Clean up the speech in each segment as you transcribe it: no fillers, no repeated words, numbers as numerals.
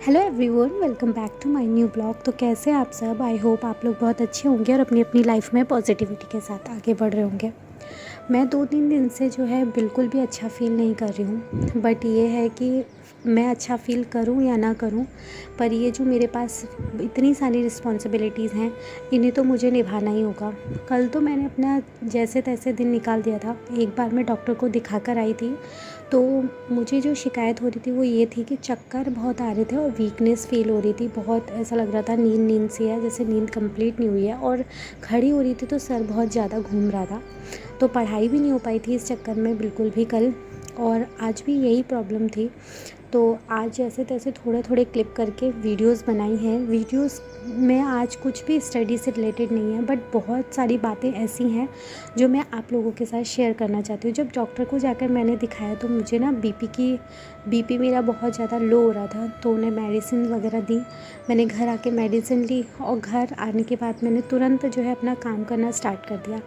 Hello everyone, welcome back to my new blog. तो कैसे आप सब? आई होप आप लोग बहुत अच्छे होंगे और अपनी अपनी लाइफ में पॉजिटिविटी के साथ आगे बढ़ रहे होंगे। मैं 2-3 दिन से जो है बिल्कुल भी अच्छा फ़ील नहीं कर रही हूँ। बट ये है कि मैं अच्छा फ़ील करूँ या ना करूँ, पर ये जो मेरे पास इतनी सारी रिस्पॉन्सिबिलिटीज़ हैं, इन्हें तो मुझे निभाना ही होगा। कल तो मैंने अपना जैसे तैसे दिन निकाल दिया था। एक बार मैं डॉक्टर को दिखा कर आई थी, तो मुझे जो शिकायत हो रही थी वो ये थी कि चक्कर बहुत आ रहे थे और वीकनेस फ़ील हो रही थी। बहुत ऐसा लग रहा था नींद नींद सी है, जैसे नींद कंप्लीट नहीं हुई है, और खड़ी हो रही थी तो सर बहुत ज़्यादा घूम रहा था। तो पढ़ाई भी नहीं हो पाई थी इस चक्कर में बिल्कुल भी कल, और आज भी यही प्रॉब्लम थी। तो आज जैसे तैसे थोड़े थोड़े क्लिप करके वीडियोस बनाई हैं। वीडियोस में आज कुछ भी स्टडी से रिलेटेड नहीं है, बट बहुत सारी बातें ऐसी हैं जो मैं आप लोगों के साथ शेयर करना चाहती हूँ। जब डॉक्टर को जाकर मैंने दिखाया तो मुझे ना बीपी मेरा बहुत ज़्यादा लो हो रहा था, तो उन्हें मेडिसिन वगैरह दी। मैंने घर आके मेडिसिन ली और घर आने के बाद मैंने तुरंत जो है अपना काम करना स्टार्ट कर दिया।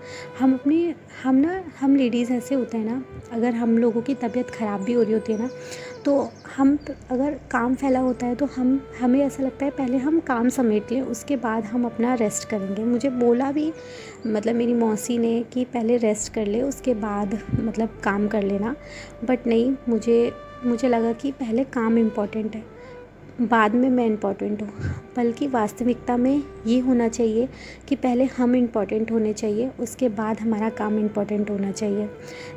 हम लेडीज़ ऐसे होते हैं ना, अगर हम लोगों की तबीयत ख़राब भी हो रही होती है ना, तो अगर काम फैला होता है तो हमें ऐसा लगता है पहले हम काम समेट लें, उसके बाद हम अपना रेस्ट करेंगे। मुझे बोला भी, मतलब मेरी मौसी ने, कि पहले रेस्ट कर ले उसके बाद मतलब काम कर लेना। बट नहीं, मुझे लगा कि पहले काम इम्पॉर्टेंट है, बाद में मैं इम्पॉर्टेंट हूँ। बल्कि वास्तविकता में ये होना चाहिए कि पहले हम इम्पॉर्टेंट होने चाहिए, उसके बाद हमारा काम इम्पॉर्टेंट होना चाहिए।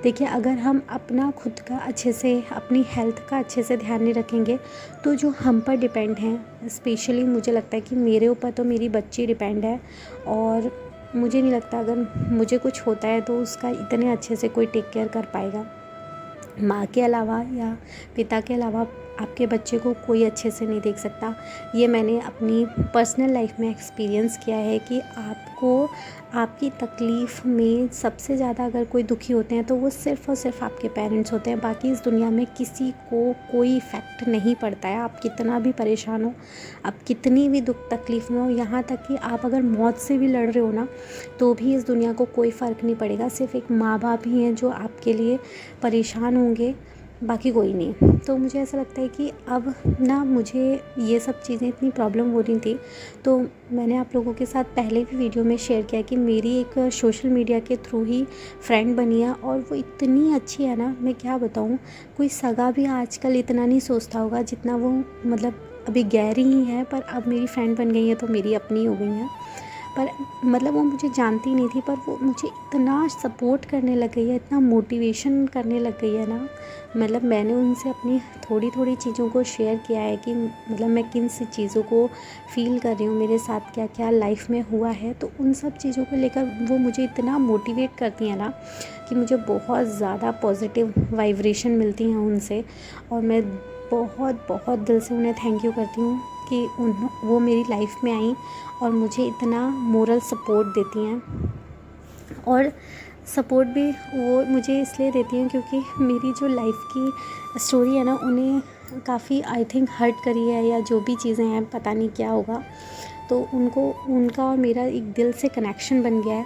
देखिए, अगर हम अपना खुद का अच्छे से, अपनी हेल्थ का अच्छे से ध्यान नहीं रखेंगे, तो जो हम पर डिपेंड हैं, स्पेशली मुझे लगता है कि मेरे ऊपर तो मेरी बच्ची डिपेंड है, और मुझे नहीं लगता अगर मुझे कुछ होता है तो उसका इतने अच्छे से कोई टेक केयर कर पाएगा। माँ के अलावा या पिता के अलावा आपके बच्चे को कोई अच्छे से नहीं देख सकता। ये मैंने अपनी पर्सनल लाइफ में एक्सपीरियंस किया है कि आपकी तकलीफ़ में सबसे ज़्यादा अगर कोई दुखी होते हैं तो वो सिर्फ़ और सिर्फ आपके पेरेंट्स होते हैं। बाकी इस दुनिया में किसी को कोई इफ़ेक्ट नहीं पड़ता है। आप कितना भी परेशान हो, आप कितनी भी दुख तकलीफ़ में हो, यहाँ तक कि आप अगर मौत से भी लड़ रहे हो ना, तो भी इस दुनिया को कोई फ़र्क नहीं पड़ेगा। सिर्फ़ एक माँ बाप ही हैं जो आपके लिए परेशान होंगे, बाकी कोई नहीं। तो मुझे ऐसा लगता है कि अब ना, मुझे ये सब चीज़ें इतनी प्रॉब्लम हो रही थी, तो मैंने आप लोगों के साथ पहले भी वीडियो में शेयर किया कि मेरी एक सोशल मीडिया के थ्रू ही फ्रेंड बनी है, और वो इतनी अच्छी है ना, मैं क्या बताऊँ। कोई सगा भी आजकल इतना नहीं सोचता होगा जितना वो, मतलब अभी गैर ही है, पर अब मेरी फ्रेंड बन गई है तो मेरी अपनी हो गई है। पर मतलब वो मुझे जानती नहीं थी, पर वो मुझे इतना सपोर्ट करने लग गई है, इतना मोटिवेशन करने लग गई है ना। मतलब मैंने उनसे अपनी थोड़ी थोड़ी चीज़ों को शेयर किया है कि मतलब मैं किन सी चीज़ों को फ़ील कर रही हूँ, मेरे साथ क्या क्या लाइफ में हुआ है। तो उन सब चीज़ों को लेकर वो मुझे इतना मोटिवेट करती हैं ना, कि मुझे बहुत ज़्यादा पॉजिटिव वाइब्रेशन मिलती हैं उनसे। और मैं बहुत बहुत दिल से उन्हें थैंक यू करती हूँ कि वो मेरी लाइफ में आई और मुझे इतना मोरल सपोर्ट देती हैं। और सपोर्ट भी वो मुझे इसलिए देती हैं क्योंकि मेरी जो लाइफ की स्टोरी है ना, उन्हें काफ़ी आई थिंक हर्ट करी है, या जो भी चीज़ें हैं पता नहीं क्या होगा। तो उनका और मेरा एक दिल से कनेक्शन बन गया है।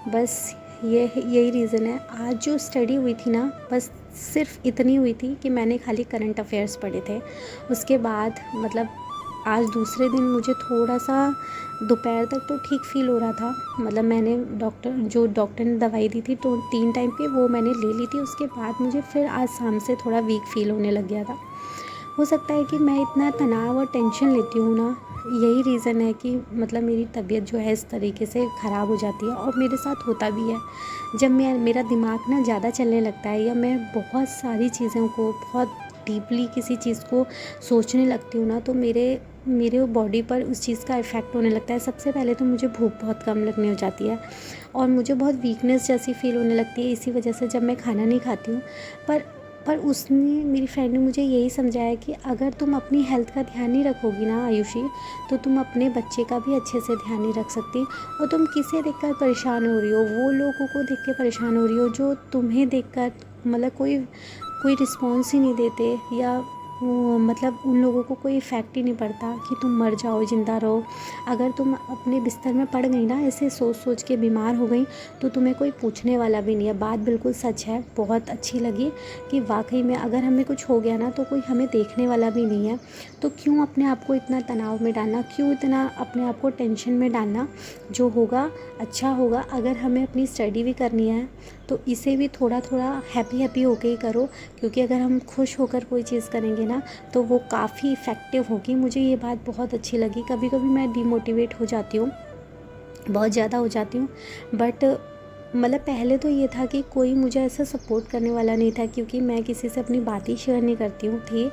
बस यही रीज़न है। आज जो स्टडी हुई थी ना, बस सिर्फ इतनी हुई थी कि मैंने खाली करंट अफेयर्स पढ़े थे। उसके बाद मतलब आज दूसरे दिन मुझे थोड़ा-सा दोपहर तक तो ठीक फ़ील हो रहा था। मतलब मैंने डॉक्टर ने दवाई दी थी तो 3 टाइम की वो मैंने ले ली थी। उसके बाद मुझे फिर आज शाम से थोड़ा वीक फ़ील होने लग गया था। हो सकता है कि मैं इतना तनाव और टेंशन लेती हूँ ना, यही रीज़न है कि मतलब मेरी तबीयत जो है इस तरीके से ख़राब हो जाती है। और मेरे साथ होता भी है, जब मेरा दिमाग ना ज़्यादा चलने लगता है, या मैं बहुत सारी चीज़ों को बहुत डीपली किसी चीज़ को सोचने लगती हूँ ना, तो मेरे बॉडी पर उस चीज़ का इफ़ेक्ट होने लगता है। सबसे पहले तो मुझे भूख बहुत कम लगने हो जाती है, और मुझे बहुत वीकनेस जैसी फ़ील होने लगती है, इसी वजह से जब मैं खाना नहीं खाती हूँ। पर उसने, मेरी फ्रेंड ने मुझे यही समझाया कि अगर तुम अपनी हेल्थ का ध्यान नहीं रखोगी ना आयुषी, तो तुम अपने बच्चे का भी अच्छे से ध्यान नहीं रख सकती। और तुम किसे देखकर परेशान हो रही हो, वो लोगों को देख के परेशान हो रही हो जो तुम्हें देखकर मतलब कोई रिस्पॉन्स ही नहीं देते, या मतलब उन लोगों को कोई इफ़ेक्ट ही नहीं पड़ता कि तुम मर जाओ ज़िंदा रहो। अगर तुम अपने बिस्तर में पड़ गई ना, ऐसे सोच सोच के बीमार हो गई, तो तुम्हें कोई पूछने वाला भी नहीं है। बात बिल्कुल सच है। बहुत अच्छी लगी कि वाकई में अगर हमें कुछ हो गया ना, तो कोई हमें देखने वाला भी नहीं है। तो क्यों अपने आप को इतना तनाव में डालना, क्यों इतना अपने आप को टेंशन में डालना। जो होगा अच्छा होगा। अगर हमें अपनी स्टडी भी करनी है तो इसे भी थोड़ा थोड़ा हैप्पी होके ही करो, क्योंकि अगर हम खुश होकर कोई चीज़ करेंगे ना, तो वो काफ़ी इफ़ेक्टिव होगी। मुझे ये बात बहुत अच्छी लगी। कभी कभी मैं डिमोटिवेट हो जाती हूँ, बहुत ज़्यादा हो जाती हूँ, बट मतलब पहले तो ये था कि कोई मुझे ऐसा सपोर्ट करने वाला नहीं था, क्योंकि मैं किसी से अपनी बातें शेयर नहीं करती हूँ थी।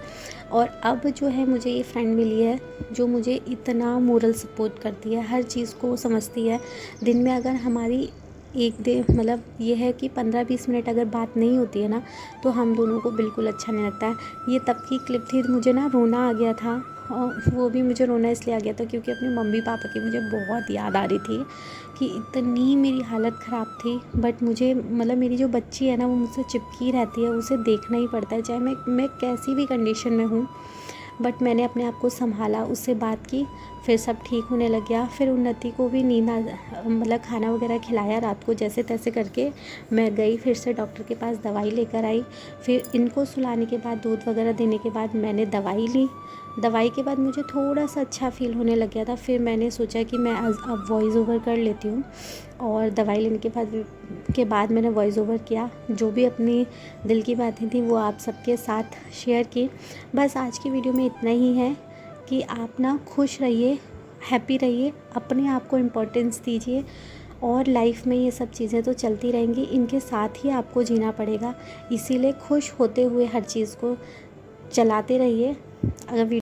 और अब जो है मुझे ये फ्रेंड मिली है जो मुझे इतना मोरल सपोर्ट करती है, हर चीज़ को समझती है। दिन में अगर हमारी एक दिन मतलब ये है कि 15-20 मिनट अगर बात नहीं होती है ना, तो हम दोनों को बिल्कुल अच्छा नहीं लगता है। ये तब की क्लिप थी, मुझे ना रोना आ गया था। और वो भी मुझे रोना इसलिए आ गया था क्योंकि अपने मम्मी पापा की मुझे बहुत याद आ रही थी कि इतनी मेरी हालत ख़राब थी। बट मुझे मतलब मेरी जो बच्ची है ना, वो मुझसे चिपकी रहती है, उसे देखना ही पड़ता है, चाहे मैं कैसी भी कंडीशन में हूँ। बट मैंने अपने आप को संभाला, उससे बात की, फिर सब ठीक होने लग गया। फिर उन्नति को भी नींद मतलब खाना वगैरह खिलाया रात को, जैसे तैसे करके मैं गई फिर से डॉक्टर के पास, दवाई लेकर आई। फिर इनको सुलाने के बाद, दूध वगैरह देने के बाद मैंने दवाई ली। दवाई के बाद मुझे थोड़ा सा अच्छा फ़ील होने लग गया था। फिर मैंने सोचा कि मैं अब वॉइस ओवर कर लेती हूँ, और दवाई लेने के बाद मैंने वॉइस ओवर किया। जो भी अपनी दिल की बातें थी वो आप सबके साथ शेयर की। बस आज की वीडियो में इतना ही है कि आप ना खुश रहिए, हैप्पी रहिए, अपने आप को इम्पोर्टेंस दीजिए। और लाइफ में ये सब चीज़ें तो चलती रहेंगी, इनके साथ ही आपको जीना पड़ेगा। इसीलिए खुश होते हुए हर चीज़ को चलाते रहिए। अगर